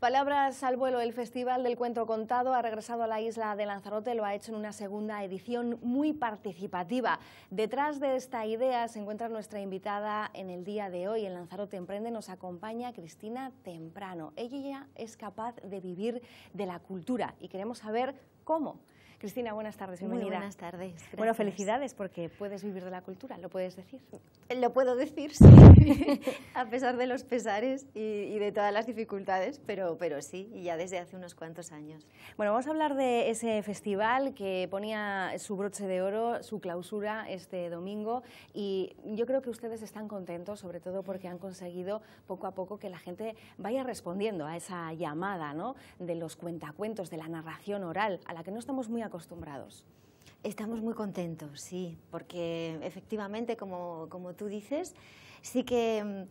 Palabras al vuelo, el Festival del Cuento Contado ha regresado a la isla de Lanzarote, lo ha hecho en una segunda edición muy participativa. Detrás de esta idea se encuentra nuestra invitada en el día de hoy. En Lanzarote Emprende nos acompaña Cristina Temprano. Ella es capaz de vivir de la cultura y queremos saber cómo. Cristina, buenas tardes, bienvenida. Muy buenas tardes. Gracias. Bueno, felicidades porque puedes vivir de la cultura, ¿lo puedes decir? Lo puedo decir, sí, a pesar de los pesares y de todas las dificultades, pero sí, y ya desde hace unos cuantos años. Bueno, vamos a hablar de ese festival que ponía su broche de oro, su clausura este domingo, y yo creo que ustedes están contentos, sobre todo porque han conseguido poco a poco que la gente vaya respondiendo a esa llamada, ¿no?, de los cuentacuentos, de la narración oral, a la que no estamos muy acostumbrados. Estamos muy contentos, sí, porque efectivamente, como tú dices, sí que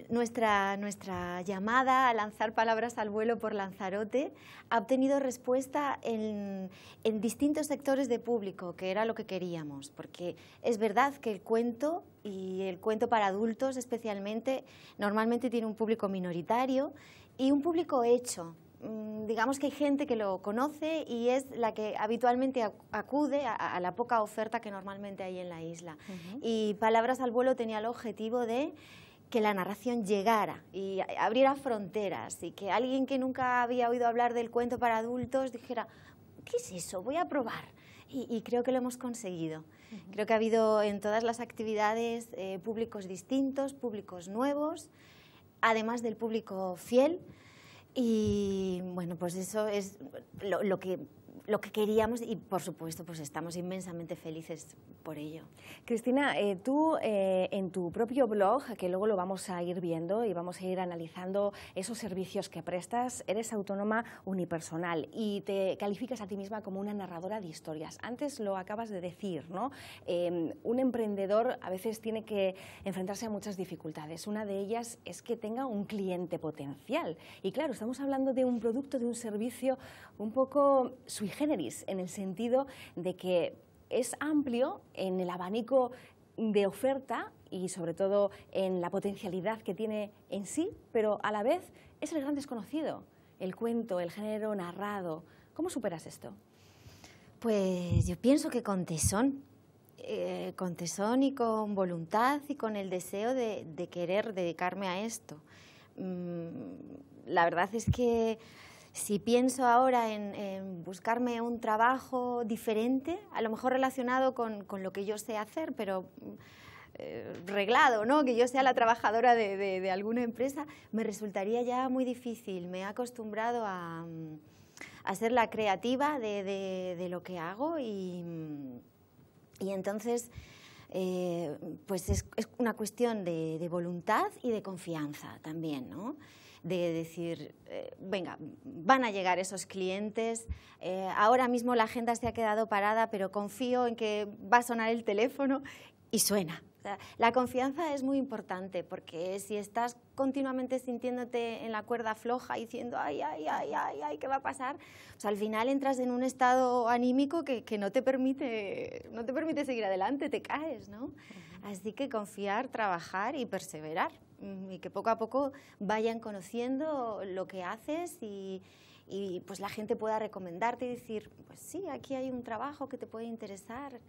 nuestra llamada a lanzar palabras al vuelo por Lanzarote ha obtenido respuesta en distintos sectores de público, que era lo que queríamos, porque es verdad que el cuento, y el cuento para adultos especialmente, normalmente tiene un público minoritario y un público hecho. Digamos que hay gente que lo conoce y es la que habitualmente acude a la poca oferta que normalmente hay en la isla. Y Palabras al vuelo tenía el objetivo de que la narración llegara y abriera fronteras y que alguien que nunca había oído hablar del cuento para adultos dijera, ¿qué es eso? Voy a probar. Y creo que lo hemos conseguido. Creo que ha habido en todas las actividades públicos distintos, públicos nuevos, además del público fiel. Y bueno, pues eso es lo que queríamos y por supuesto pues estamos inmensamente felices por ello. Cristina, tú en tu propio blog, que luego lo vamos a ir viendo y vamos a ir analizando esos servicios que prestas, eres autónoma unipersonal y te calificas a ti misma como una narradora de historias. Antes lo acabas de decir, ¿no? Un emprendedor a veces tiene que enfrentarse a muchas dificultades. Una de ellas es que tenga un cliente potencial. Y claro, estamos hablando de un producto, de un servicio un poco sui generis, en el sentido de que es amplio en el abanico de oferta y sobre todo en la potencialidad que tiene en sí, pero a la vez es el gran desconocido, el cuento, el género narrado. ¿Cómo superas esto? Pues yo pienso que con tesón y con voluntad y con el deseo de querer dedicarme a esto. La verdad es que si pienso ahora en buscarme un trabajo diferente, a lo mejor relacionado con lo que yo sé hacer, pero reglado, ¿no?, que yo sea la trabajadora de alguna empresa, me resultaría ya muy difícil. Me he acostumbrado a ser la creativa de lo que hago y entonces pues es una cuestión de voluntad y de confianza también, ¿no? De decir, venga, van a llegar esos clientes, ahora mismo la agenda se ha quedado parada, pero confío en que va a sonar el teléfono y suena. O sea, la confianza es muy importante porque si estás continuamente sintiéndote en la cuerda floja y diciendo, ay, ¿qué va a pasar? O sea, al final entras en un estado anímico que no te permite seguir adelante, te caes, ¿no? Así que confiar, trabajar y perseverar. Y que poco a poco vayan conociendo lo que haces y pues la gente pueda recomendarte y decir, pues sí, aquí hay un trabajo que te puede interesar.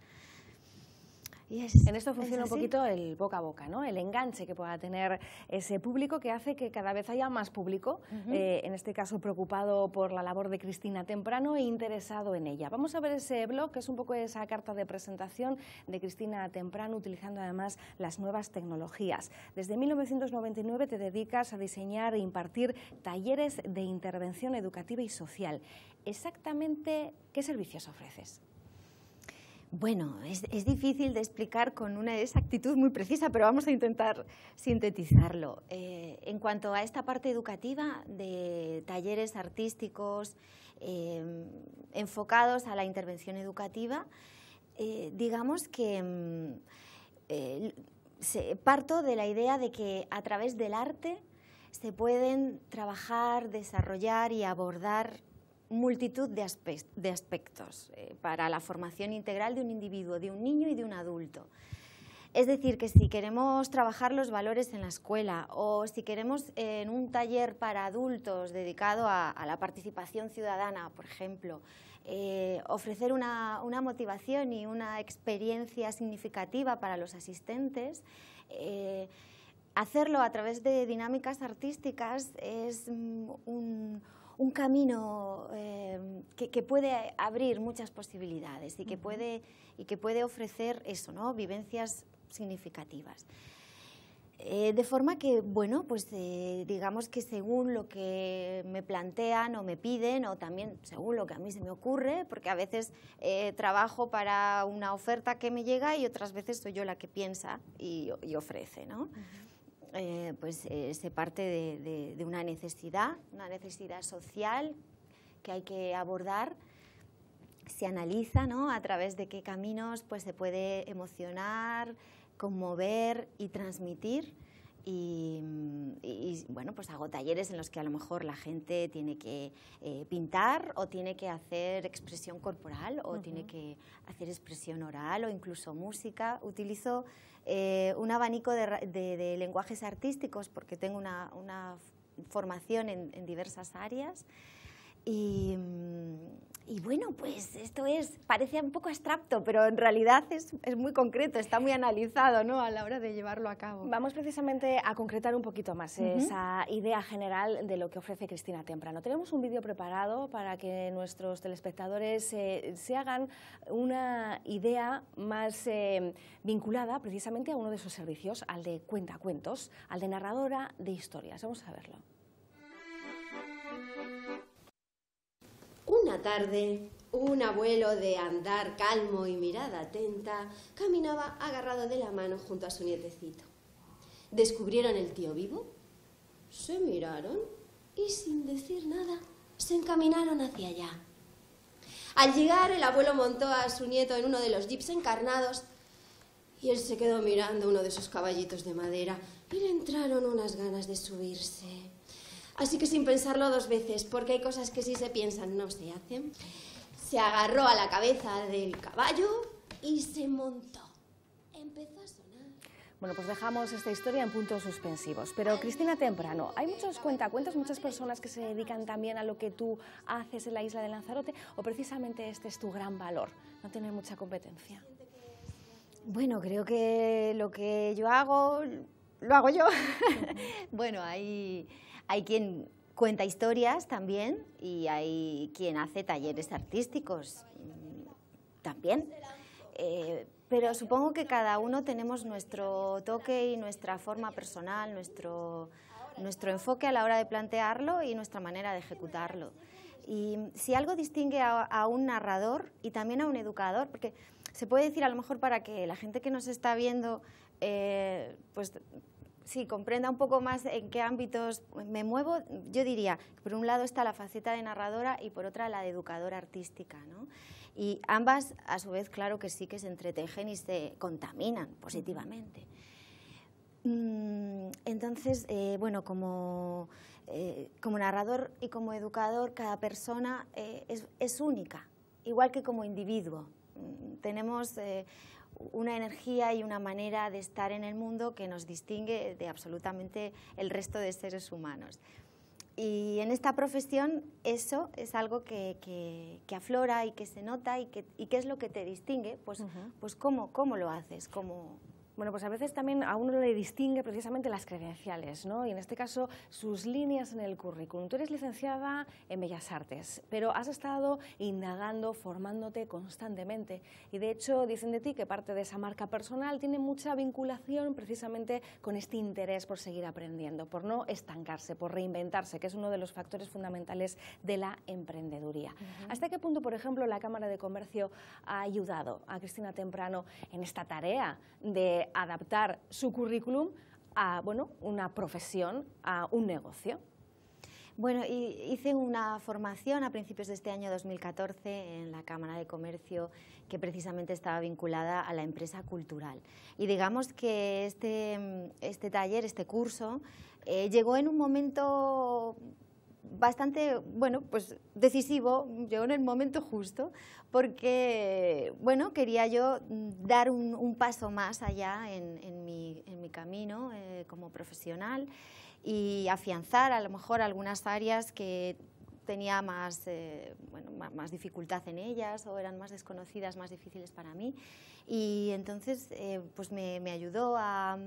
En esto funciona un poquito el boca a boca, ¿no? El enganche que pueda tener ese público que hace que cada vez haya más público, en este caso preocupado por la labor de Cristina Temprano e interesado en ella. Vamos a ver ese blog, que es un poco esa carta de presentación de Cristina Temprano, utilizando además las nuevas tecnologías. Desde 1999 te dedicas a diseñar e impartir talleres de intervención educativa y social. Exactamente, ¿qué servicios ofreces? Bueno, es difícil de explicar con una exactitud muy precisa, pero vamos a intentar sintetizarlo. En cuanto a esta parte educativa de talleres artísticos enfocados a la intervención educativa, digamos que parto de la idea de que a través del arte se pueden trabajar, desarrollar y abordar multitud de aspectos para la formación integral de un individuo, de un niño y de un adulto. Es decir, que si queremos trabajar los valores en la escuela o si queremos en un taller para adultos dedicado a la participación ciudadana, por ejemplo, ofrecer una motivación y una experiencia significativa para los asistentes, hacerlo a través de dinámicas artísticas es un camino que puede abrir muchas posibilidades y que puede ofrecer eso, ¿no? Vivencias significativas. De forma que, bueno, pues digamos que según lo que me plantean o me piden, o también según lo que a mí se me ocurre, porque a veces trabajo para una oferta que me llega y otras veces soy yo la que piensa y ofrece, ¿no? Pues se parte de una necesidad social que hay que abordar, se analiza, ¿no? A través de qué caminos pues, se puede emocionar, conmover y transmitir. Y bueno, pues hago talleres en los que a lo mejor la gente tiene que pintar o tiene que hacer expresión corporal o tiene que hacer expresión oral o incluso música. Utilizo un abanico de lenguajes artísticos porque tengo una formación en diversas áreas. Y bueno, pues esto parece un poco abstracto, pero en realidad es muy concreto, está muy analizado, ¿no? A la hora de llevarlo a cabo. Vamos precisamente a concretar un poquito más esa idea general de lo que ofrece Cristina Temprano. Tenemos un vídeo preparado para que nuestros telespectadores se hagan una idea más vinculada precisamente a uno de sus servicios, al de cuentacuentos, al de narradora de historias. Vamos a verlo. Una tarde, un abuelo de andar calmo y mirada atenta caminaba agarrado de la mano junto a su nietecito. ¿Descubrieron el tío vivo? Se miraron y sin decir nada se encaminaron hacia allá. Al llegar, el abuelo montó a su nieto en uno de los jeeps encarnados y él se quedó mirando uno de esos caballitos de madera y le entraron unas ganas de subirse. Así que sin pensarlo dos veces, porque hay cosas que si se piensan no se hacen, se agarró a la cabeza del caballo y se montó. Empezó a sonar. Bueno, pues dejamos esta historia en puntos suspensivos. Pero Cristina Temprano, ¿hay muchos cuentacuentos, muchas personas que se dedican también a lo que tú haces en la isla de Lanzarote? ¿O precisamente este es tu gran valor, no tener mucha competencia? Bueno, creo que lo que yo hago, lo hago yo. Bueno, hay quien cuenta historias también y hay quien hace talleres artísticos también. Pero supongo que cada uno tenemos nuestro toque y nuestra forma personal, nuestro enfoque a la hora de plantearlo y nuestra manera de ejecutarlo. Y si algo distingue a un narrador y también a un educador, porque se puede decir a lo mejor para que la gente que nos está viendo, pues sí, comprenda un poco más en qué ámbitos me muevo, yo diría que por un lado está la faceta de narradora y por otra la de educadora artística, ¿no? Y ambas, a su vez, claro que sí que se entretejen y se contaminan positivamente. Entonces, bueno, como narrador y como educador, cada persona es única, igual que como individuo. Tenemos una energía y una manera de estar en el mundo que nos distingue de absolutamente el resto de seres humanos. Y en esta profesión eso es algo que aflora y que se nota y qué es lo que te distingue, pues, pues ¿cómo lo haces? Bueno, pues a veces también a uno le distingue precisamente las credenciales, ¿no? Y en este caso sus líneas en el currículum. Tú eres licenciada en Bellas Artes, pero has estado indagando, formándote constantemente. Y de hecho dicen de ti que parte de esa marca personal tiene mucha vinculación precisamente con este interés por seguir aprendiendo, por no estancarse, por reinventarse, que es uno de los factores fundamentales de la emprendeduría. ¿Hasta qué punto, por ejemplo, la Cámara de Comercio ha ayudado a Cristina Temprano en esta tarea de adaptar su currículum a una profesión, a un negocio? Bueno, hice una formación a principios de este año 2014 en la Cámara de Comercio que precisamente estaba vinculada a la empresa cultural. Y digamos que este taller, este curso, llegó en un momento bastante, bueno, pues decisivo, llegó en el momento justo, porque, bueno, quería yo dar un paso más allá en mi camino como profesional y afianzar a lo mejor algunas áreas que tenía más, más dificultad en ellas o eran más desconocidas, más difíciles para mí. Y entonces pues me ayudó a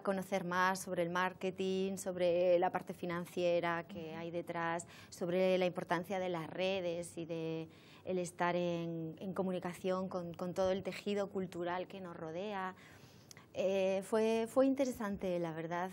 conocer más sobre el marketing, sobre la parte financiera que hay detrás, sobre la importancia de las redes y de el estar en comunicación con todo el tejido cultural que nos rodea. Fue interesante, la verdad,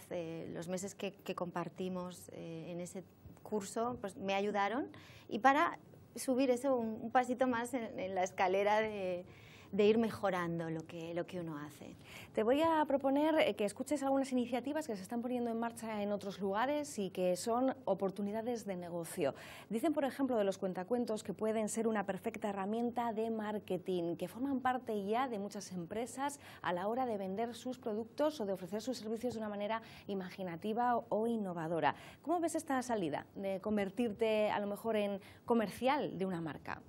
los meses que compartimos en ese curso pues me ayudaron, y para subir eso un pasito más en la escalera de ir mejorando lo que uno hace. Te voy a proponer que escuches algunas iniciativas que se están poniendo en marcha en otros lugares y que son oportunidades de negocio. Dicen, por ejemplo, de los cuentacuentos que pueden ser una perfecta herramienta de marketing, que forman parte ya de muchas empresas a la hora de vender sus productos o de ofrecer sus servicios de una manera imaginativa o innovadora. ¿Cómo ves esta salida de convertirte a lo mejor en comercial de una marca?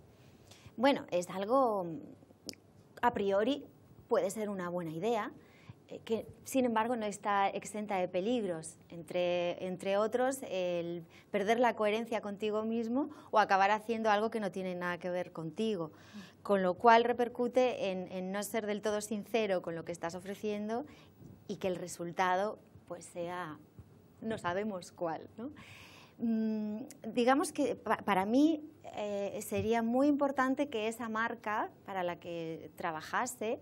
Bueno, es algo a priori puede ser una buena idea, que sin embargo no está exenta de peligros, entre otros el perder la coherencia contigo mismo o acabar haciendo algo que no tiene nada que ver contigo, con lo cual repercute en no ser del todo sincero con lo que estás ofreciendo y que el resultado pues sea, no sabemos cuál, ¿no? Digamos que para mí sería muy importante que esa marca para la que trabajase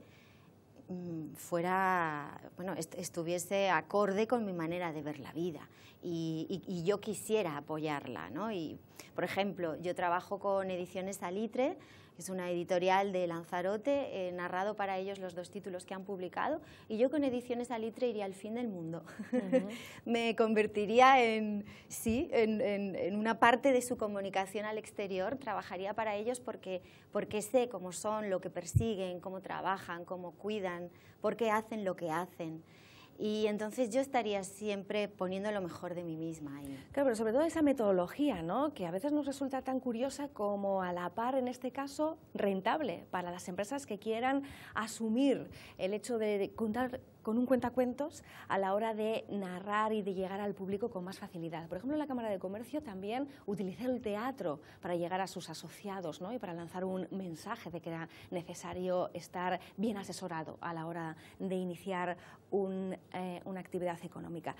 fuera, bueno, estuviese acorde con mi manera de ver la vida y yo quisiera apoyarla, ¿no? Y, por ejemplo, yo trabajo con Ediciones Salitre, que es una editorial de Lanzarote, he narrado para ellos los 2 títulos que han publicado, y yo con Ediciones Salitre iría al fin del mundo. Me convertiría en una parte de su comunicación al exterior, trabajaría para ellos porque sé cómo son, lo que persiguen, cómo trabajan, cómo cuidan, por qué hacen lo que hacen. Y entonces yo estaría siempre poniendo lo mejor de mí misma ahí. Claro, pero sobre todo esa metodología, ¿no?, que a veces nos resulta tan curiosa como a la par, en este caso, rentable para las empresas que quieran asumir el hecho de contar con un cuentacuentos a la hora de narrar y de llegar al público con más facilidad. Por ejemplo, en la Cámara de Comercio también utilizar el teatro para llegar a sus asociados, ¿no?, y para lanzar un mensaje de que era necesario estar bien asesorado a la hora de iniciar una actividad económica.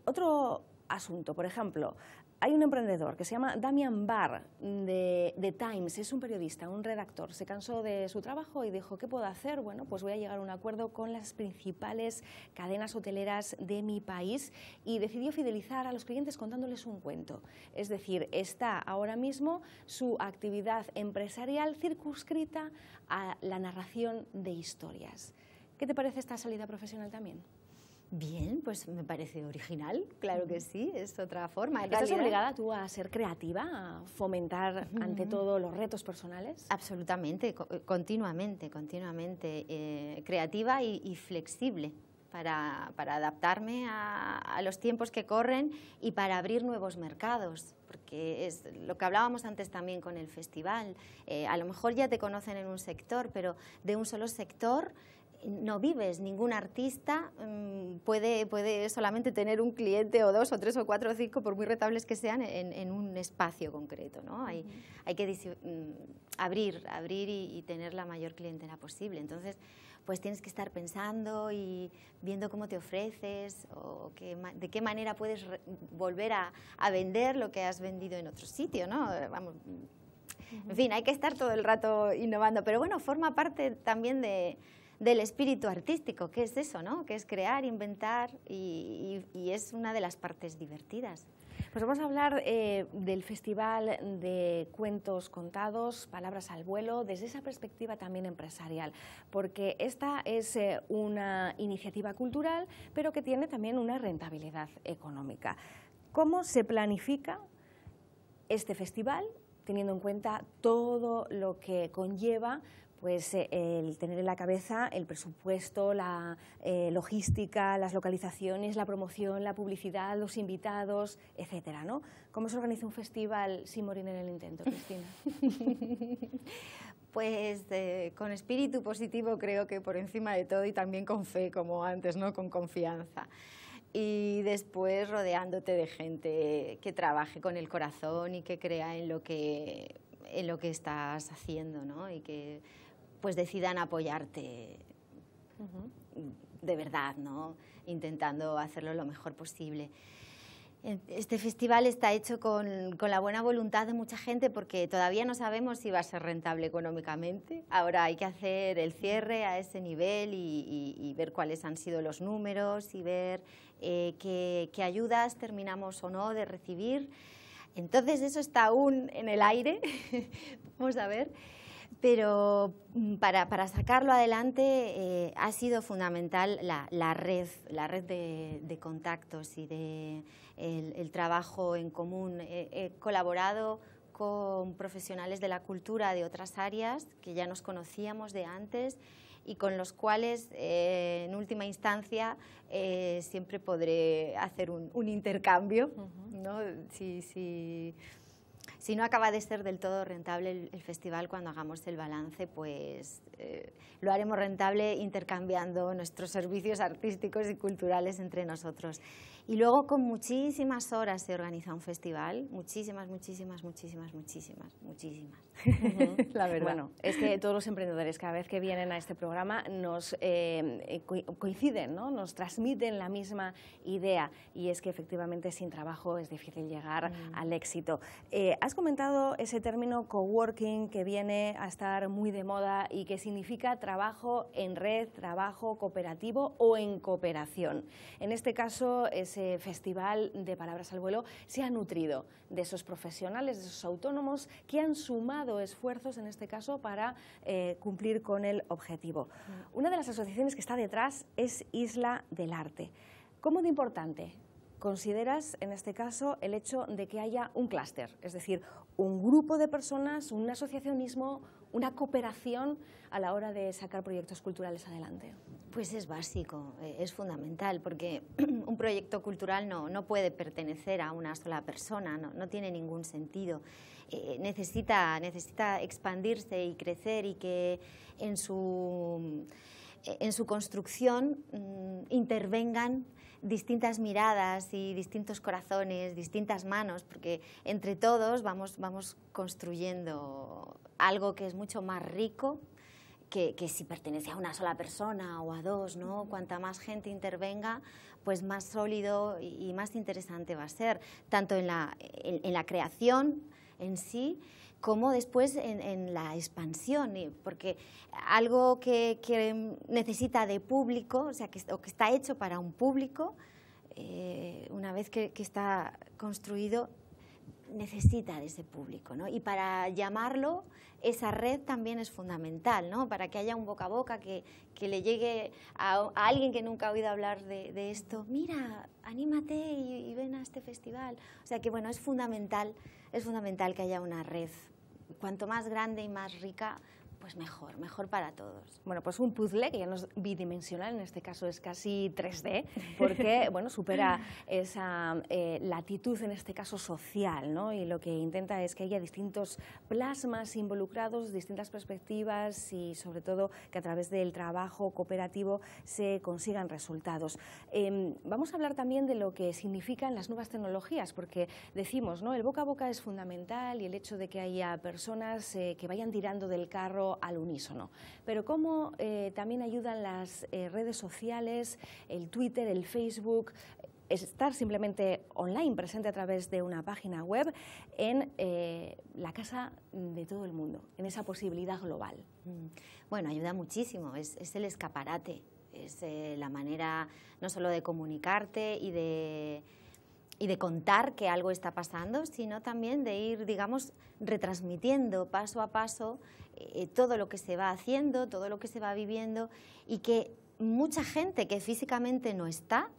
Otro asunto, por ejemplo, hay un emprendedor que se llama Damian Barr de Times, es un periodista, un redactor. Se cansó de su trabajo y dijo, ¿qué puedo hacer? Bueno, pues voy a llegar a un acuerdo con las principales cadenas hoteleras de mi país, y decidió fidelizar a los clientes contándoles un cuento. Es decir, está ahora mismo su actividad empresarial circunscrita a la narración de historias. ¿Qué te parece esta salida profesional también? Bien, pues me parece original, claro que sí, es otra forma. ¿Estás obligada tú a ser creativa, a fomentar ante todo los retos personales? Absolutamente, continuamente, creativa y flexible para adaptarme a los tiempos que corren y para abrir nuevos mercados, porque es lo que hablábamos antes también con el festival. A lo mejor ya te conocen en un sector, pero de un solo sector no vives. Ningún artista puede solamente tener un cliente o 2 o 3 o 4 o 5, por muy rentables que sean, en un espacio concreto, ¿no? Hay que abrir y tener la mayor clientela posible. Entonces, pues tienes que estar pensando y viendo cómo te ofreces o de qué manera puedes volver a vender lo que has vendido en otro sitio, ¿no? Vamos, en fin, hay que estar todo el rato innovando, pero bueno, forma parte también del espíritu artístico, que es eso, ¿no? Que es crear, inventar y es una de las partes divertidas. Pues vamos a hablar del Festival de Cuentos Contados, Palabras al Vuelo, desde esa perspectiva también empresarial, porque esta es una iniciativa cultural, pero que tiene también una rentabilidad económica. ¿Cómo se planifica este festival, teniendo en cuenta todo lo que conlleva pues el tener en la cabeza el presupuesto, la logística, las localizaciones, la promoción, la publicidad, los invitados, etcétera, ¿no? ¿Cómo se organiza un festival sin morir en el intento, Cristina? Pues con espíritu positivo, creo que por encima de todo, y también con fe, como antes, ¿no? Con confianza. Y después rodeándote de gente que trabaje con el corazón y que crea en lo que estás haciendo, ¿no? Y que pues decidan apoyarte de verdad, ¿no? Intentando hacerlo lo mejor posible. Este festival está hecho con la buena voluntad de mucha gente, porque todavía no sabemos si va a ser rentable económicamente. Ahora hay que hacer el cierre a ese nivel y ver cuáles han sido los números y ver qué ayudas terminamos o no de recibir. Entonces eso está aún en el aire, vamos a ver. Pero para sacarlo adelante ha sido fundamental la red de contactos y el trabajo en común. He colaborado con profesionales de la cultura de otras áreas que ya nos conocíamos de antes y con los cuales, en última instancia, siempre podré hacer un intercambio, ¿no? Si no acaba de ser del todo rentable el festival, cuando hagamos el balance, pues lo haremos rentable intercambiando nuestros servicios artísticos y culturales entre nosotros. Y luego, con muchísimas horas se organiza un festival, muchísimas. La verdad. Bueno, es que todos los emprendedores, cada vez que vienen a este programa, nos coinciden, ¿no? Nos transmiten la misma idea, y es que efectivamente sin trabajo es difícil llegar al éxito. Has comentado ese término coworking, que viene a estar muy de moda y que significa trabajo en red, trabajo cooperativo o en cooperación. En este caso, ese festival de Palabras al Vuelo se ha nutrido de esos profesionales, de esos autónomos que han sumado esfuerzos, en este caso, para cumplir con el objetivo. Una de las asociaciones que está detrás es Isla del Arte. ¿Cómo de importante consideras, en este caso, el hecho de que haya un clúster, es decir, un grupo de personas, un asociacionismo, una cooperación a la hora de sacar proyectos culturales adelante? Pues es básico, es fundamental, porque un proyecto cultural no puede pertenecer a una sola persona, no tiene ningún sentido. Necesita expandirse y crecer, y que en su construcción intervengan distintas miradas y distintos corazones, distintas manos, porque entre todos vamos construyendo algo que es mucho más rico que si pertenece a una sola persona o a dos, ¿no? Cuanta más gente intervenga, pues más sólido y más interesante va a ser, tanto en la creación en sí, como después en la expansión, porque algo que necesita de público, o sea, que está hecho para un público, una vez que está construido, necesita de ese público, ¿no? Y para llamarlo, esa red también es fundamental, ¿no? Para que haya un boca a boca, que le llegue a alguien que nunca ha oído hablar de esto. Mira, anímate y ven a este festival. O sea que, bueno, es fundamental que haya una red. Cuanto más grande y más rica, pues mejor para todos. Bueno, pues un puzzle que ya no es bidimensional, en este caso es casi 3D, porque bueno, supera esa latitud, en este caso social, ¿no? Y lo que intenta es que haya distintos plasmas involucrados, distintas perspectivas, y sobre todo que a través del trabajo cooperativo se consigan resultados. Vamos a hablar también de lo que significan las nuevas tecnologías, porque decimos, ¿no? El boca a boca es fundamental, y el hecho de que haya personas que vayan tirando del carro al unísono. Pero cómo también ayudan las redes sociales, el Twitter, el Facebook, estar simplemente online, presente a través de una página web en la casa de todo el mundo, en esa posibilidad global. Bueno, ayuda muchísimo, es el escaparate, es la manera no solo de comunicarte y de contar que algo está pasando, sino también de ir, digamos, retransmitiendo paso a paso todo lo que se va haciendo, todo lo que se va viviendo, y que mucha gente que físicamente no está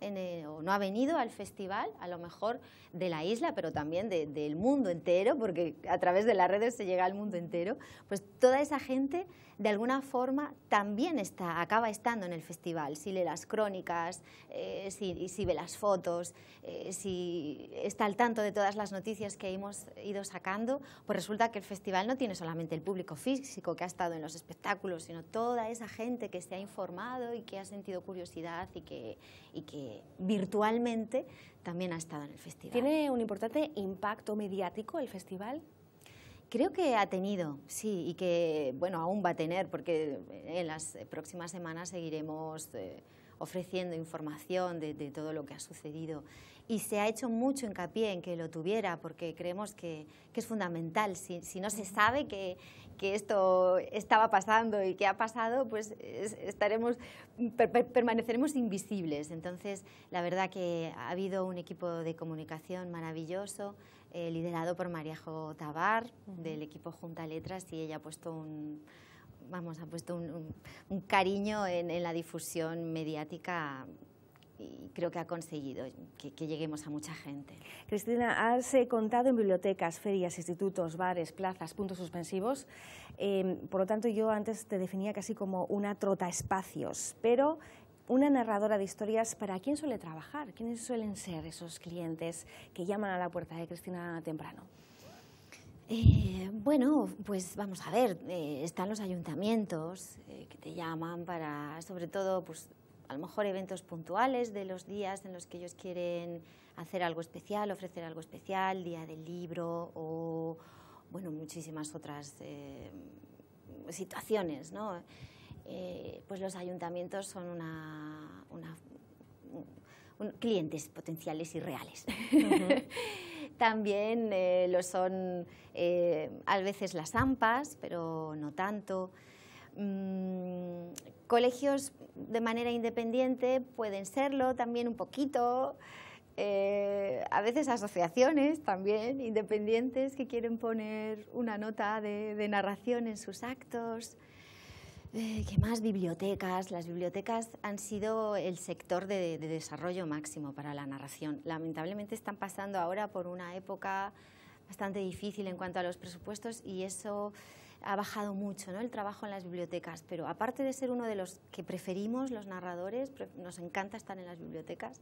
o no ha venido al festival, a lo mejor de la isla, pero también del mundo entero, porque a través de las redes se llega al mundo entero, pues toda esa gente de alguna forma también acaba estando en el festival. Si lee las crónicas, si ve las fotos, si está al tanto de todas las noticias que hemos ido sacando, pues resulta que el festival no tiene solamente el público físico que ha estado en los espectáculos, sino toda esa gente que se ha informado y que ha sentido curiosidad y que virtualmente también ha estado en el festival. ¿Tiene un importante impacto mediático el festival? Creo que ha tenido, sí, y que, bueno, aún va a tener, porque en las próximas semanas seguiremos ofreciendo información de todo lo que ha sucedido. Y se ha hecho mucho hincapié en que lo tuviera, porque creemos que es fundamental. Si no se sabe que esto estaba pasando y que ha pasado, pues permaneceremos invisibles. Entonces, la verdad que ha habido un equipo de comunicación maravilloso, liderado por Mariajo Tabar, del equipo Junta Letras, y ella ha puesto un cariño en la difusión mediática, y creo que ha conseguido que lleguemos a mucha gente. Cristina, has contado en bibliotecas, ferias, institutos, bares, plazas, puntos suspensivos. Por lo tanto, yo antes te definía casi como una trotaespacios, pero una narradora de historias, ¿para quién suele trabajar? ¿Quiénes suelen ser esos clientes que llaman a la puerta de Cristina Temprano? Bueno, pues vamos a ver, están los ayuntamientos que te llaman para, sobre todo, pues a lo mejor eventos puntuales de los días en los que ellos quieren hacer algo especial, ofrecer algo especial, Día del Libro o, bueno, muchísimas otras situaciones, ¿no? Pues los ayuntamientos son clientes potenciales y reales. También lo son a veces las AMPAs, pero no tanto. Colegios de manera independiente pueden serlo también un poquito. A veces asociaciones también independientes que quieren poner una nota de narración en sus actos. ¿Qué más? Bibliotecas. Las bibliotecas han sido el sector de desarrollo máximo para la narración. Lamentablemente están pasando ahora por una época bastante difícil en cuanto a los presupuestos, y eso ha bajado mucho, ¿no?, el trabajo en las bibliotecas. Pero aparte de ser uno de los que preferimos los narradores, nos encanta estar en las bibliotecas,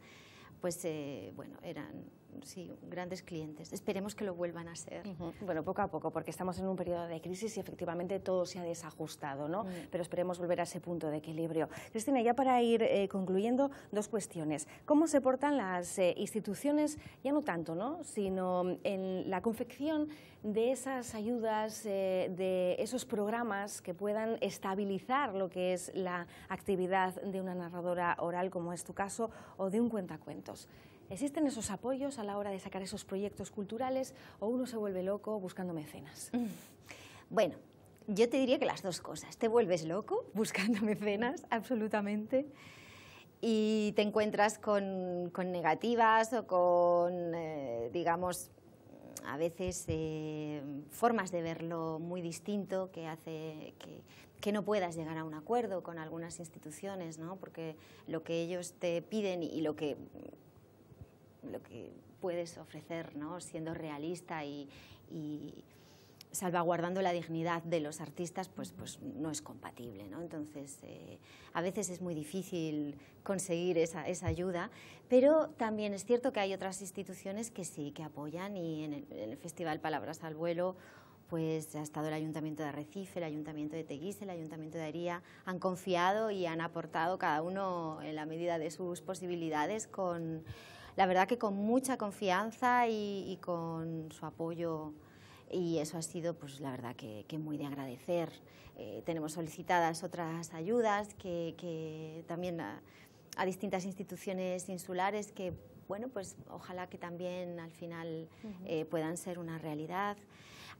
pues bueno, eran sí, grandes clientes. Esperemos que lo vuelvan a ser. Bueno, poco a poco, porque estamos en un periodo de crisis y efectivamente todo se ha desajustado, ¿no? Pero esperemos volver a ese punto de equilibrio. Cristina, ya para ir concluyendo, dos cuestiones. ¿Cómo se portan las instituciones, ya no tanto, ¿no?, sino en la confección de esas ayudas, de esos programas que puedan estabilizar lo que es la actividad de una narradora oral, como es tu caso, o de un cuentacuentos? ¿Existen esos apoyos a la hora de sacar esos proyectos culturales o uno se vuelve loco buscando mecenas? Bueno, yo te diría que las dos cosas. Te vuelves loco buscando mecenas, absolutamente, y te encuentras con negativas o con, digamos, a veces formas de verlo muy distinto que hace que no puedas llegar a un acuerdo con algunas instituciones, ¿no? Porque lo que ellos te piden y lo que puedes ofrecer, ¿no?, siendo realista y salvaguardando la dignidad de los artistas, pues no es compatible, ¿no? Entonces, a veces es muy difícil conseguir esa ayuda, pero también es cierto que hay otras instituciones que sí, que apoyan, y en el Festival Palabras al Vuelo pues ha estado el Ayuntamiento de Arrecife, el Ayuntamiento de Teguise, el Ayuntamiento de Aría, han confiado y han aportado cada uno en la medida de sus posibilidades, la verdad que con mucha confianza y con su apoyo, y eso ha sido, pues la verdad que muy de agradecer. Tenemos solicitadas otras ayudas que también a distintas instituciones insulares que, bueno, pues ojalá que también al final puedan ser una realidad.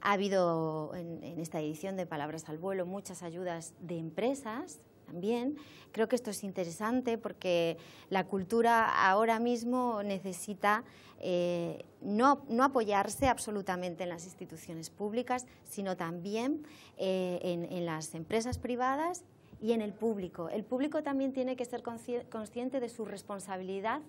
Ha habido en esta edición de Palabras al Vuelo muchas ayudas de empresas también. Creo que esto es interesante porque la cultura ahora mismo necesita no apoyarse absolutamente en las instituciones públicas, sino también en las empresas privadas y en el público. El público también tiene que ser consciente de su responsabilidad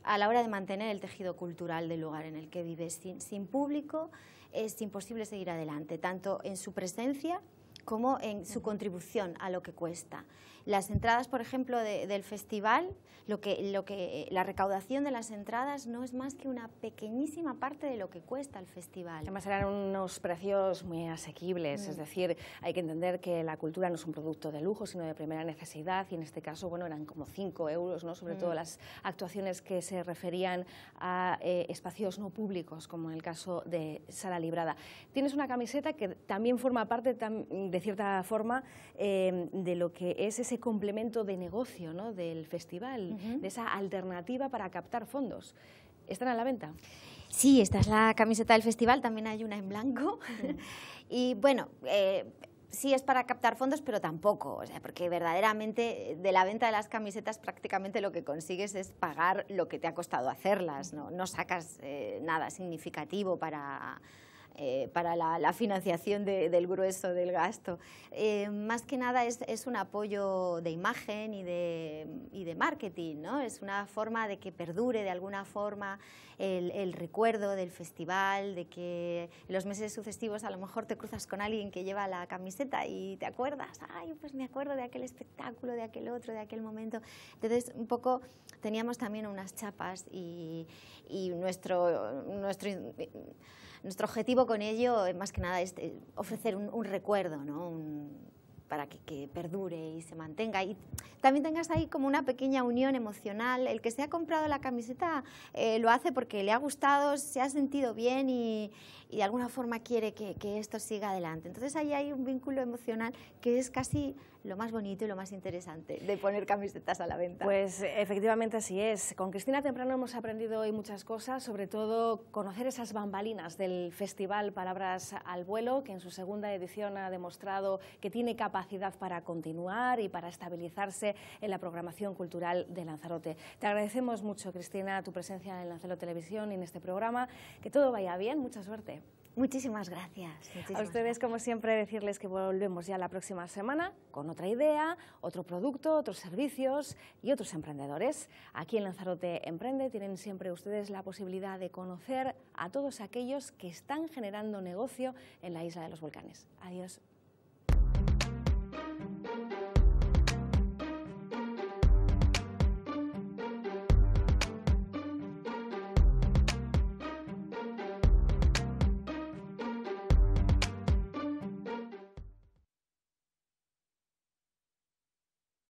a la hora de mantener el tejido cultural del lugar en el que vive. Sin público es imposible seguir adelante, tanto en su presencia como en su contribución a lo que cuesta. Las entradas, por ejemplo, del festival, la recaudación de las entradas no es más que una pequeñísima parte de lo que cuesta el festival. Además eran unos precios muy asequibles, es decir, hay que entender que la cultura no es un producto de lujo, sino de primera necesidad, y en este caso, bueno, eran como 5 euros, ¿no? Sobre todo las actuaciones que se referían a espacios no públicos, como en el caso de Sala Librada. Tienes una camiseta que también forma parte, de cierta forma, de lo que es ese complemento de negocio, ¿no? Del festival, de esa alternativa para captar fondos. ¿Están a la venta? Sí, esta es la camiseta del festival, también hay una en blanco. Y bueno, sí es para captar fondos, pero tampoco, o sea, porque verdaderamente de la venta de las camisetas prácticamente lo que consigues es pagar lo que te ha costado hacerlas, no sacas nada significativo para la financiación del grueso del gasto. Más que nada es un apoyo de imagen y de marketing, ¿no? Es una forma de que perdure de alguna forma el recuerdo del festival, de que en los meses sucesivos a lo mejor te cruzas con alguien que lleva la camiseta y te acuerdas, ay, pues me acuerdo de aquel espectáculo, de aquel otro, de aquel momento. Entonces, un poco teníamos también unas chapas y nuestro objetivo con ello, más que nada, es ofrecer un recuerdo, ¿no? Para que perdure y se mantenga. Y también tengas ahí como una pequeña unión emocional. El que se ha comprado la camiseta lo hace porque le ha gustado, se ha sentido bien y de alguna forma quiere que esto siga adelante. Entonces ahí hay un vínculo emocional que es casi lo más bonito y lo más interesante de poner camisetas a la venta. Pues efectivamente así es. Con Cristina Temprano hemos aprendido hoy muchas cosas, sobre todo conocer esas bambalinas del Festival Palabras al Vuelo, que en su segunda edición ha demostrado que tiene capacidad para continuar y para estabilizarse en la programación cultural de Lanzarote. Te agradecemos mucho, Cristina, tu presencia en Lanzarote Televisión y en este programa. Que todo vaya bien, mucha suerte. Muchísimas gracias. A ustedes, como siempre, decirles que volvemos ya la próxima semana con otra idea, otro producto, otros servicios y otros emprendedores. Aquí en Lanzarote Emprende tienen siempre ustedes la posibilidad de conocer a todos aquellos que están generando negocio en la Isla de los Volcanes. Adiós.